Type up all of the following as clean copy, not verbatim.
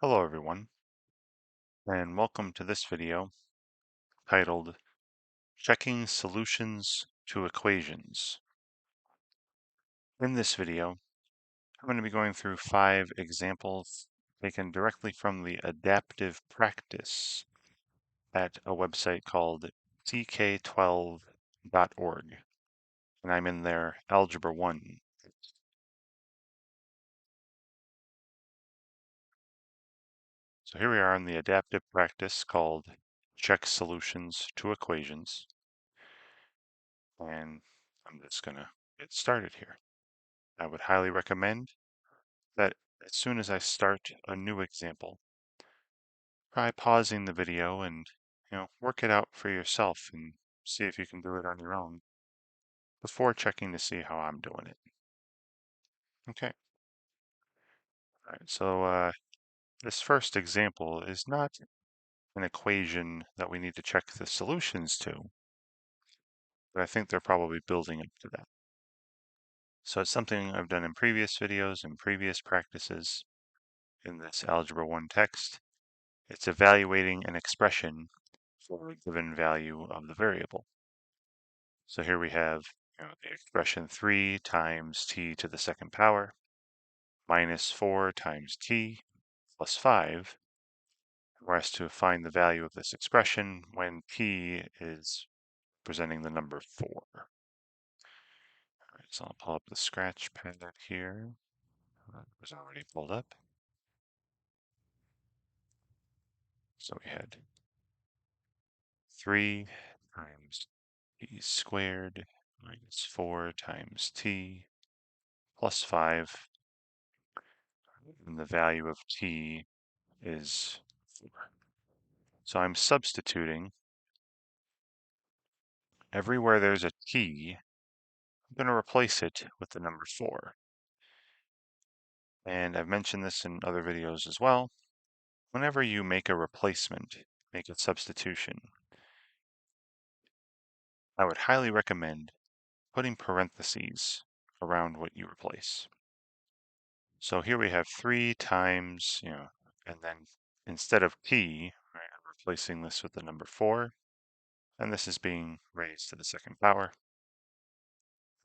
Hello everyone, and welcome to this video titled Checking Solutions to Equations. In this video, I'm going to be going through 5 examples taken directly from the Adaptive Practice at a website called ck12.org, and I'm in their Algebra 1. So here we are in the Adaptive Practice called Check Solutions to Equations, and I'm just going to get started here. I would highly recommend that as soon as I start a new example, try pausing the video and work it out for yourself and see if you can do it on your own before checking to see how I'm doing it. Okay. All right. So this first example is not an equation that we need to check the solutions to, but I think they're probably building up to that. So it's something I've done in previous videos and previous practices in this Algebra 1 text. It's evaluating an expression for a given value of the variable. So here we have the expression 3 times t to the second power minus 4 times t plus 5. We're asked to find the value of this expression when t is presenting the number 4. All right, so I'll pull up the scratch pad here. It was already pulled up. So we had 3 times t squared minus 4 times t plus 5, and the value of t is 4. So I'm substituting everywhere there's a t, I'm going to replace it with the number 4. And I've mentioned this in other videos as well. Whenever you make a replacement, make a substitution, I would highly recommend putting parentheses around what you replace. So here we have 3 times, and then instead of t, right, I'm replacing this with the number 4, and this is being raised to the second power.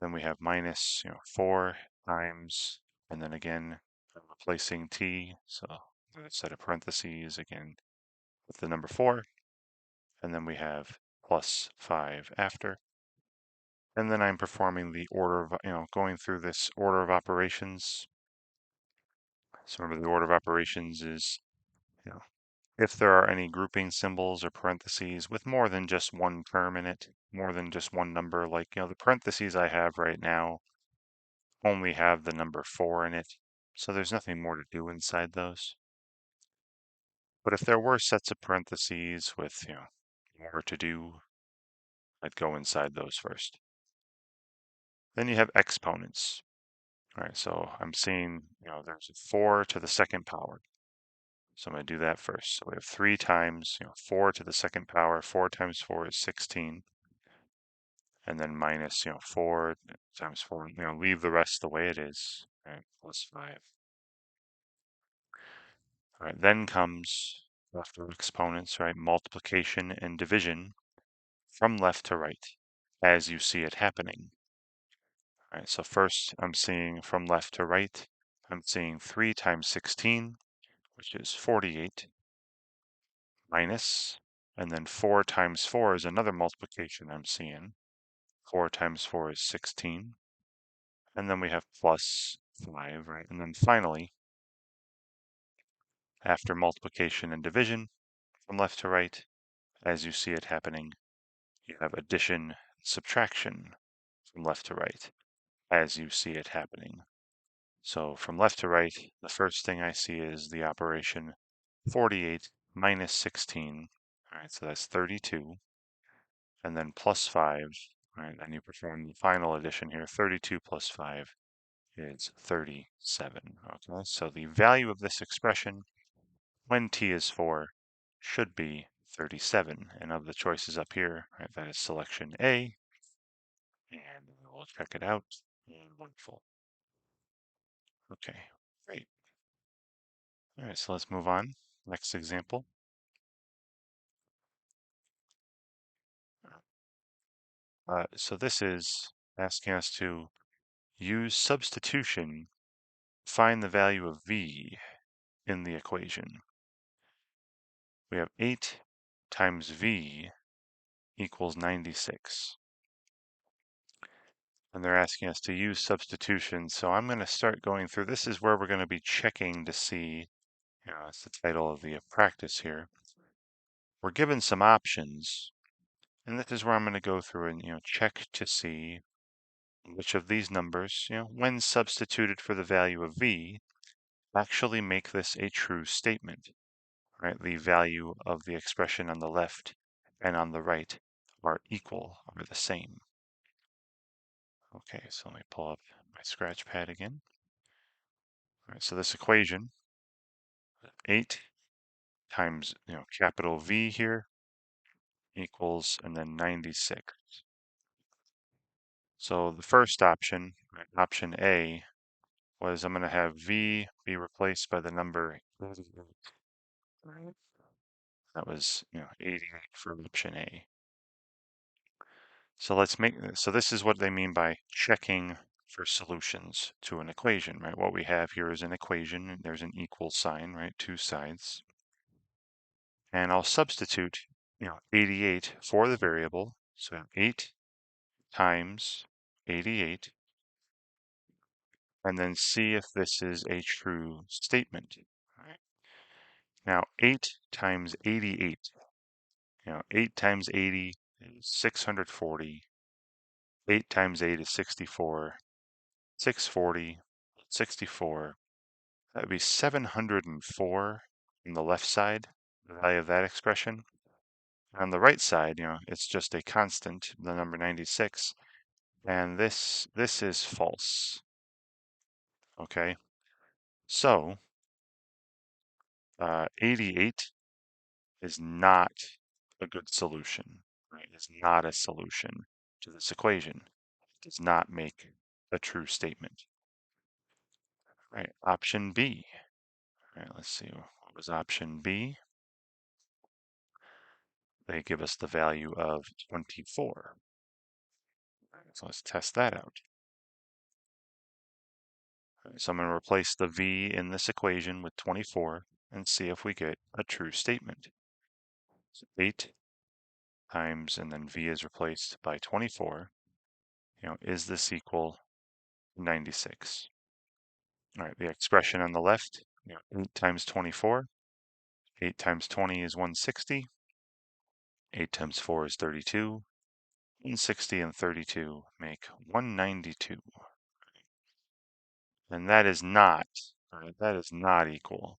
Then we have minus 4 times, and then again replacing t, so a set of parentheses again with the number 4, and then we have plus 5 after. And then I'm performing the order of, going through this order of operations. So remember, the order of operations is, if there are any grouping symbols or parentheses with more than just one term in it, more than just one number, like, the parentheses I have right now only have the number 4 in it, so there's nothing more to do inside those. But if there were sets of parentheses with, more to do, I'd go inside those first. Then you have exponents. All right, so I'm seeing, there's a 4 to the second power. So I'm going to do that first. So we have 3 times, 4 to the second power. 4 times 4 is 16. And then minus, 4 times 4, leave the rest the way it is. All right, plus 5. All right, then comes, after exponents, right, multiplication and division from left to right as you see it happening. All right, so first I'm seeing from left to right, I'm seeing 3 times 16, which is 48, minus, and then 4 times 4 is another multiplication I'm seeing. 4 times 4 is 16, and then we have plus 5, right? And then finally, after multiplication and division from left to right, as you see it happening, you have addition, subtraction from left to right, as you see it happening. So from left to right, the first thing I see is the operation 48 minus 16. All right, so that's 32. And then plus 5. All right, then you perform the final addition here. 32 plus 5 is 37. Okay, so the value of this expression when t is 4 should be 37. And of the choices up here, right, that is selection A. And we'll check it out. And wonderful. Okay, great. All right, so let's move on. Next example. So this is asking us to use substitution, find the value of v in the equation. We have 8 times v equals 96. And they're asking us to use substitution. So I'm going to start going through. This is where we're going to be checking to see, it's the title of the practice here. We're given some options, and this is where I'm going to go through and, check to see which of these numbers, when substituted for the value of v, actually make this a true statement, right? The value of the expression on the left and on the right are equal, are the same. Okay, so let me pull up my scratch pad again. All right, so this equation, 8 times, capital V here equals, and then 96. So the first option, right, option A, was I'm going to have V be replaced by the number 88. That was, 88 for option A. So so this is what they mean by checking for solutions to an equation, right? What we have here is an equation, and there's an equal sign, right? Two sides. And I'll substitute, 88 for the variable. So 8 times 88, and then see if this is a true statement. All right. Now, 8 times 88, 8 times 80 is 640. 8 times 8 is 64. 640, 64. That would be 704 on the left side, the value of that expression. On the right side, it's just a constant, the number 96, and this is false. Okay, so 88 is not a good solution, right? It's not a solution to this equation. It does not make a true statement. Right, option B. All right, let's see, what was option B? They give us the value of 24. So let's test that out. So I'm going to replace the v in this equation with 24 and see if we get a true statement. So 8 times, and then v is replaced by 24. Is this equal 96? All right, the expression on the left, 8 times 24. 8 times 20 is 160. 8 times 4 is 32. 160 and 32 make 192. And that is not, right, that is not equal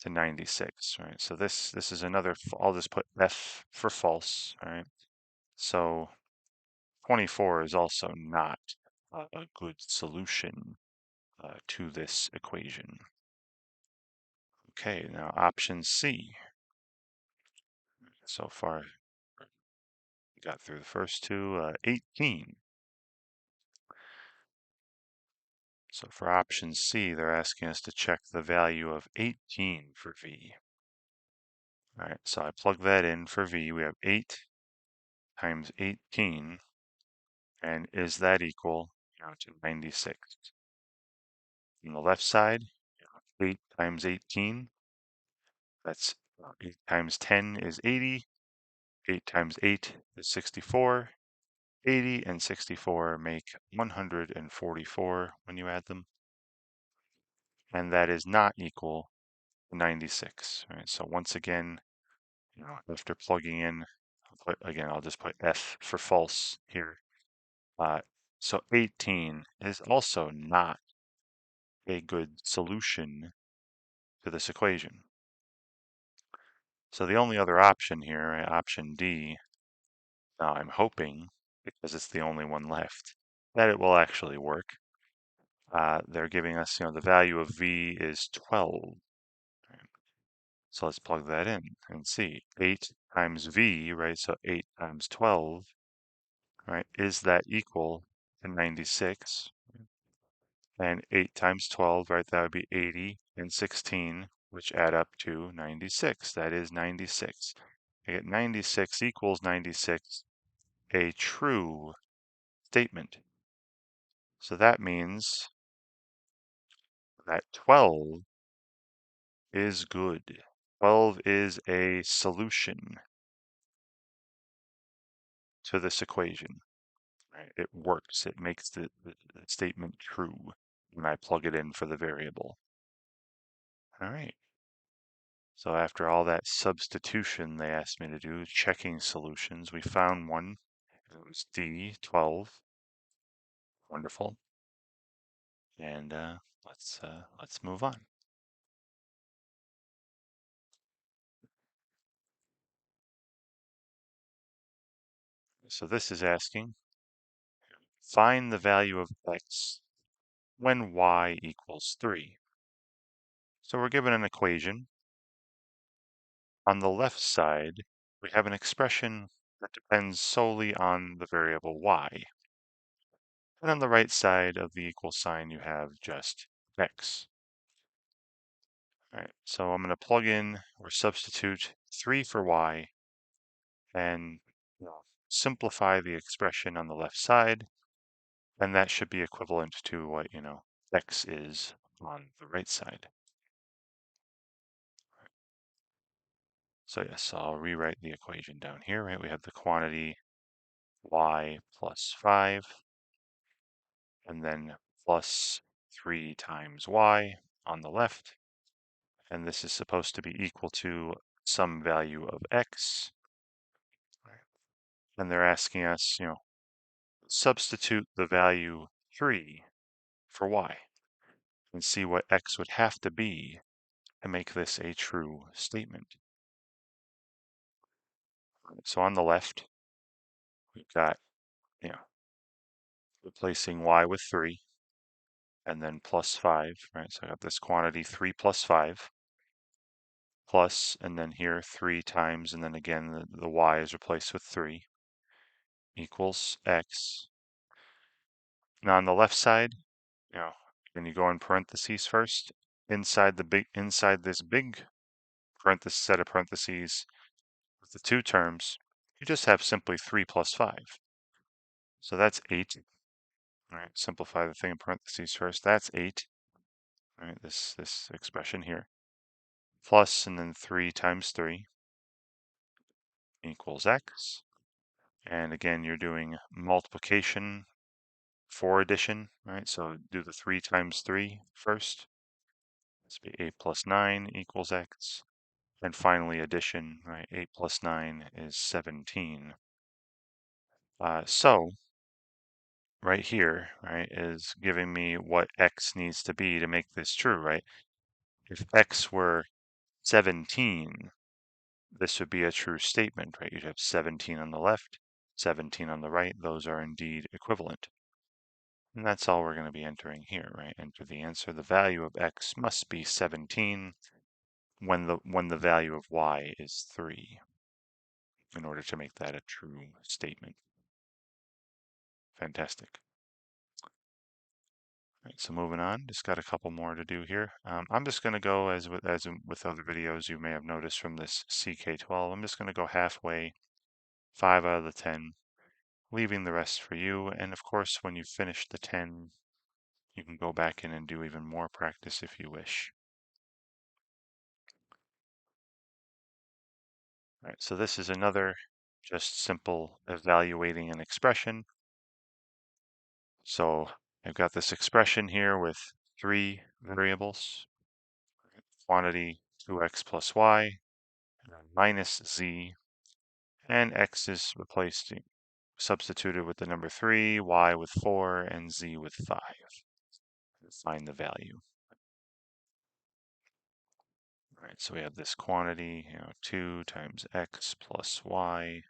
to 96, right? So this is another, I'll just put F for false, right? So 24 is also not a good solution to this equation. Okay, now option C. So far, we got through the first two, 18. So for option C, they're asking us to check the value of 18 for V. All right, so I plug that in for V. We have 8 times 18, and is that equal, to 96? On the left side, 8 times 18, that's 8 times 10 is 80. 8 times 8 is 64. 80 and 64 make 144 when you add them. And that is not equal to 96. Right? So once again, after plugging in, I'll just put F for false here. So 18 is also not a good solution to this equation. So the only other option here, right, option D, now I'm hoping, because it's the only one left, that it will actually work. They're giving us, the value of V is 12. Right? So let's plug that in and see. 8 times V, right, so 8 times 12, right, is that equal to 96? And 8 times 12, right, that would be 80, and 16, which add up to 96. That is 96. I get 96 equals 96, a true statement. So that means that 12 is good. 12 is a solution to this equation. Right? It works. It makes the statement true when I plug it in for the variable. All right. So after all that substitution they asked me to do, checking solutions, we found one. It was D, 12. Wonderful. And let's move on. So this is asking, find the value of x when y equals 3. So we're given an equation. On the left side, we have an expression that depends solely on the variable y. And on the right side of the equal sign, you have just x. All right, so I'm going to plug in or substitute 3 for y and simplify the expression on the left side. And that should be equivalent to what, x is on the right side. So yes, I'll rewrite the equation down here, right? We have the quantity y plus 5, and then plus 3 times y on the left. And this is supposed to be equal to some value of x. And they're asking us, substitute the value 3 for y and see what x would have to be to make this a true statement. So on the left, we've got, replacing y with 3 and then plus 5, right? So I got this quantity 3 plus 5 plus, and then here 3 times, and then again the y is replaced with 3 equals x. Now on the left side, when you go in parentheses first, inside this big set of parentheses with the two terms, you just have simply 3 plus 5. So that's 8. All right, simplify the thing in parentheses first. That's 8. All right, this expression here. Plus, and then 3 times 3 equals x. And again, you're doing multiplication for addition, right? So do the 3 times 3 first. This would be 8 plus 9 equals x. And finally addition, right? 8 plus 9 is 17. So right here, right, is giving me what x needs to be to make this true, right? If x were 17, this would be a true statement, right? You'd have 17 on the left, 17 on the right. Those are indeed equivalent. And that's all we're going to be entering here, right? Enter the answer. The value of x must be 17 when the value of y is 3 in order to make that a true statement. Fantastic. All right, so moving on, just got a couple more to do here. I'm just going to go, as with other videos you may have noticed from this CK12, I'm just going to go halfway, 5 out of the 10, leaving the rest for you. And of course, when you finish the 10, you can go back in and do even more practice if you wish. All right, so this is another just simple evaluating an expression. So I've got this expression here with 3 variables, quantity 2x plus y, minus z, and x is substituted with the number 3, y with 4, and z with 5. Find the value. All right, so we have this quantity, 2 times x plus y,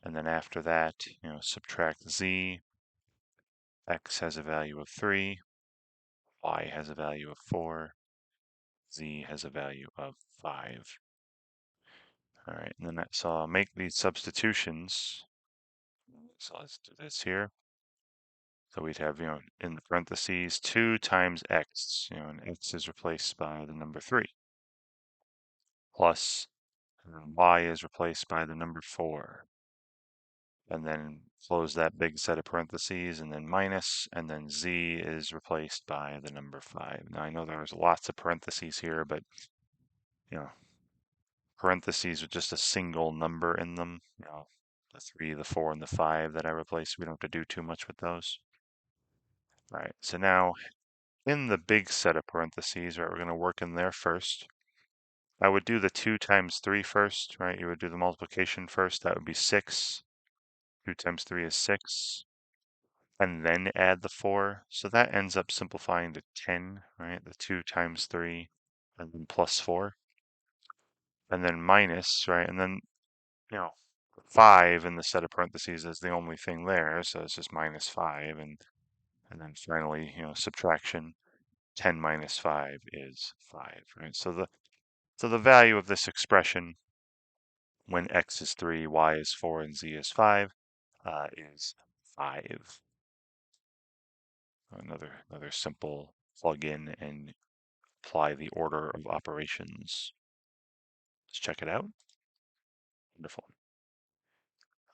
and then after that, subtract z. X has a value of 3, y has a value of 4, z has a value of 5. All right, and then so I'll make these substitutions. So let's do this here. So we'd have, in the parentheses, 2 times x, and x is replaced by the number 3, plus y is replaced by the number 4, and then close that big set of parentheses, and then minus, and then z is replaced by the number 5. Now I know there's lots of parentheses here, but you know, parentheses with just a single number in them, the 3, the 4, and the 5 that I replaced, we don't have to do too much with those. All right, so now in the big set of parentheses, right, we're going to work in there first. I would do the 2 times 3 first, right? You would do the multiplication first. That would be 6. 2 times 3 is 6. And then add the 4. So that ends up simplifying to 10, right? The 2 times 3 and then plus 4. And then minus, right? And then, 5 in the set of parentheses is the only thing there. So it's just minus 5. And then finally, subtraction. 10 minus 5 is 5, right? So the value of this expression when x is 3, y is 4, and z is 5 is 5. Another simple plug in and apply the order of operations. Let's check it out. Wonderful.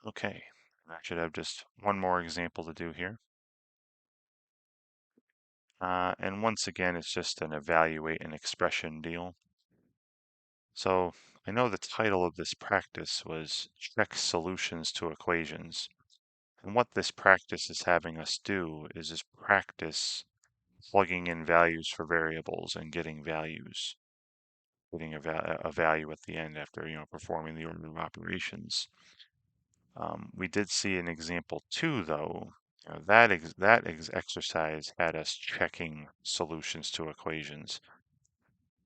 Okay, I should have just one more example to do here. And once again, it's just an evaluate an expression deal. So I know the title of this practice was Check Solutions to Equations. And what this practice is having us do is just practice plugging in values for variables and getting values, getting a value at the end after, performing the order of operations. We did see in example 2, though, that exercise had us checking solutions to equations.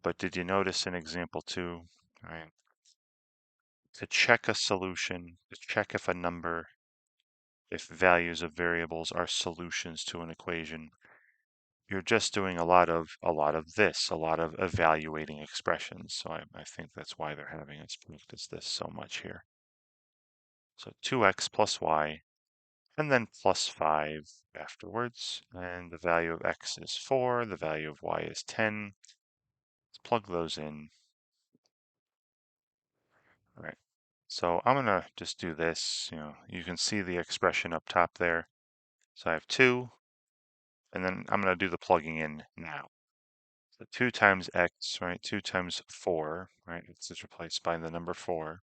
But did you notice in example 2, right? To check a solution, to check if values of variables are solutions to an equation, you're just doing a lot of evaluating expressions. So I think that's why they're having us practice this so much here. So 2x plus y, and then plus 5 afterwards. And the value of x is 4, the value of y is 10. Let's plug those in. All right. So I'm going to just do this. You can see the expression up top there. So I have 2, and then I'm going to do the plugging in now. So 2 times x, right? 2 times 4, right? It's just replaced by the number 4.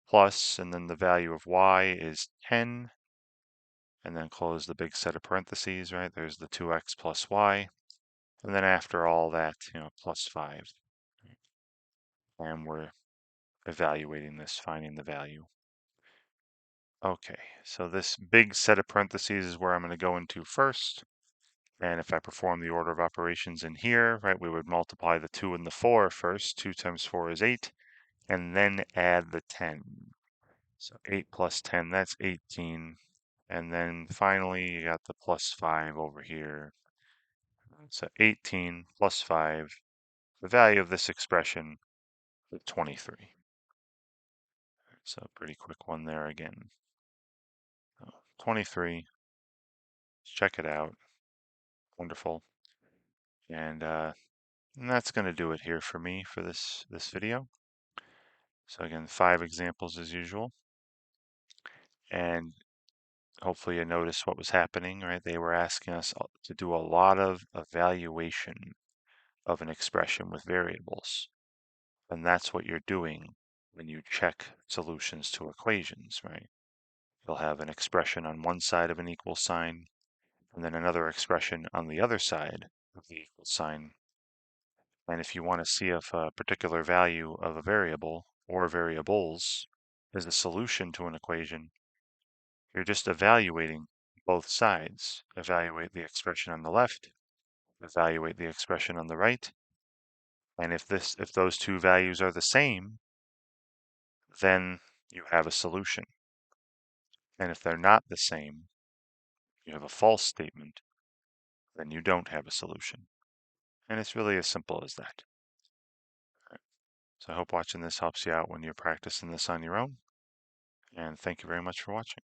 Plus, and then the value of y is 10. And then close the big set of parentheses, right? There's the 2x plus y. And then after all that, plus 5. And we're evaluating this, finding the value. Okay, so this big set of parentheses is where I'm going to go into first. And if I perform the order of operations in here, right, we would multiply the 2 and the 4 first. 2 times 4 is 8. And then add the 10. So 8 plus 10, that's 18. And then finally, you got the plus 5 over here. So 18 plus 5, the value of this expression is 23. So pretty quick one there again. So 23, check it out. Wonderful. And that's going to do it here for me for this video. So again, 5 examples as usual. And hopefully you noticed what was happening, right? They were asking us to do a lot of evaluation of an expression with variables. And that's what you're doing when you check solutions to equations, right? You'll have an expression on one side of an equal sign, and then another expression on the other side of the equal sign. And if you want to see if a particular value of a variable or variables is a solution to an equation, you're just evaluating both sides. Evaluate the expression on the left, evaluate the expression on the right. And if those two values are the same, then you have a solution. And if they're not the same, you have a false statement, then you don't have a solution. And it's really as simple as that. So I hope watching this helps you out when you're practicing this on your own. And thank you very much for watching.